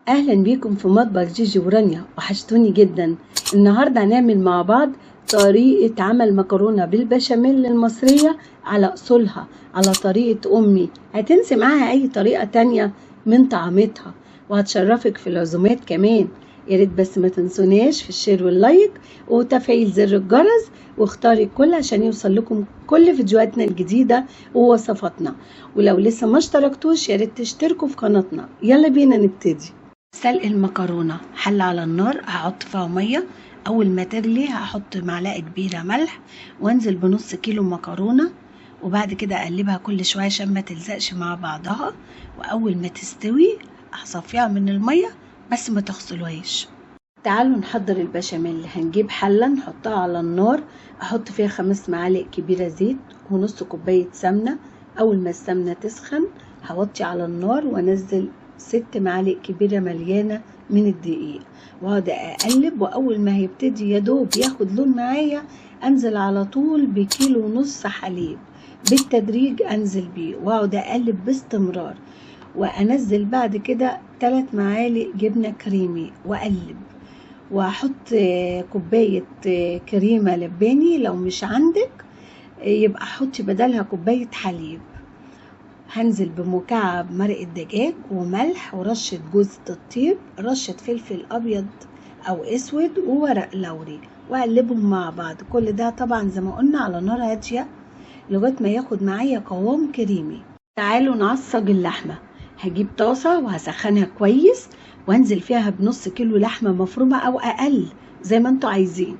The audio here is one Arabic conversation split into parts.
اهلا بيكم في مطبخ جيجي ورانيا، وحشتوني جدا. النهارده هنعمل مع بعض طريقه عمل مكرونه بالبشاميل المصريه على اصولها، على طريقه امي. هتنسي معاها اي طريقه تانية من طعمتها، وهتشرفك في العزومات كمان. يا ريت بس ما تنسوناش في الشير واللايك وتفعيل زر الجرس، واختاري الكل عشان يوصل لكم كل فيديوهاتنا الجديده ووصفاتنا. ولو لسه ما اشتركتوش يا ريت تشتركوا في قناتنا. يلا بينا نبتدي. سلق المكرونة، حلة على النار، هحط فيها مية. أول ما تغلي هحط معلقة كبيرة ملح، وانزل بنص كيلو مكرونة، وبعد كده أقلبها كل شوية عشان ما تلزقش مع بعضها. وأول ما تستوي هصفيها من المية، بس ما تغسلوهاش. تعالوا نحضر البشاميل. هنجيب حلة نحطها على النار، أحط فيها 5 معالق كبيرة زيت ونص كوباية سمنة. أول ما السمنة تسخن هوطي على النار وانزل 6 معالق كبيرة مليانة من الدقيق، واقعد اقلب. واول ما هيبتدي يدوب ياخد لون معايا انزل على طول بكيلو ونص حليب بالتدريج، انزل بيه واقعد اقلب باستمرار. وانزل بعد كده 3 معالق جبنة كريمي واقلب، واحط كوباية كريمة لباني. لو مش عندك يبقى حطي بدلها كوباية حليب. هنزل بمكعب مرق الدجاج وملح ورشة جوز الطيب، رشة فلفل أبيض أو أسود وورق لوري، وأقلبهم مع بعض. كل ده طبعا زي ما قلنا على نار هادية لغاية ما ياخد معايا قوام كريمي. تعالوا نعصج اللحمة. هجيب طاسة وهسخنها كويس، وانزل فيها بنص كيلو لحمة مفرومة أو أقل زي ما انتوا عايزين،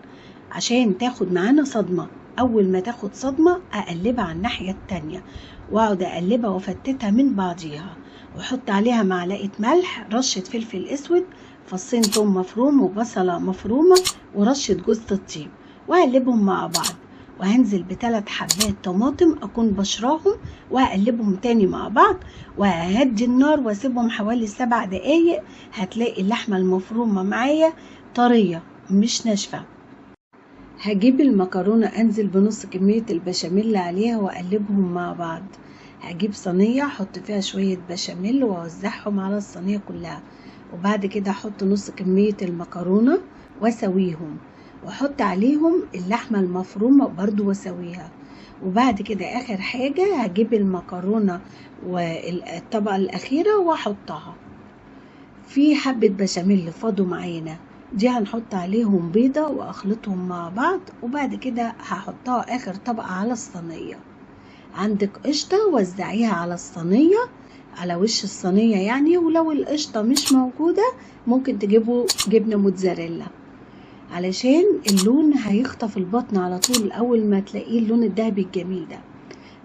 عشان تاخد معانا صدمة. أول ما تاخد صدمة أقلبها على الناحية التانية، واقعد اقلبها وافتتها من بعضيها، واحط عليها معلقه ملح، رشه فلفل اسود، فصين ثوم مفروم وبصله مفرومه، ورشه جوز الطيب، واقلبهم مع بعض. وهنزل ب3 حبات طماطم اكون بشراهم، واقلبهم تاني مع بعض، وههدي النار واسيبهم حوالي 7 دقايق. هتلاقي اللحمه المفرومه معايا طريه مش ناشفه. هجيب المكرونة انزل بنص كمية البشاميل عليها واقلبهم مع بعض. هجيب صينية احط فيها شوية بشاميل واوزعهم على الصينية كلها، وبعد كده احط نص كمية المكرونة واسويهم، واحط عليهم اللحمة المفرومة برضو واسويها. وبعد كده اخر حاجة هجيب المكرونة والطبقة الاخيرة واحطها في حبة بشاميل فاضوا معانا، دي هنحط عليهم بيضة واخلطهم مع بعض. وبعد كده هحطها اخر طبقة على الصينية. عندك قشطة وزعيها على الصينية، على وش الصينية يعني. ولو القشطة مش موجودة ممكن تجيبوا جبنة موتزاريلا، علشان اللون هيخطف البطن على طول اول ما تلاقيه اللون الذهبي الجميل ده.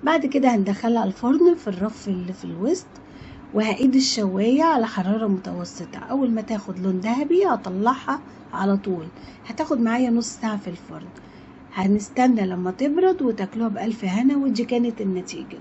بعد كده هندخلها الفرن في الرف اللي في الوسط، وهقيد الشواية على حرارة متوسطة. أول ما تاخد لون ذهبي هطلعها على طول. هتاخد معايا نص ساعة في الفرن. هنستنى لما تبرد وتاكلوها بألف هنا. ودي كانت النتيجة.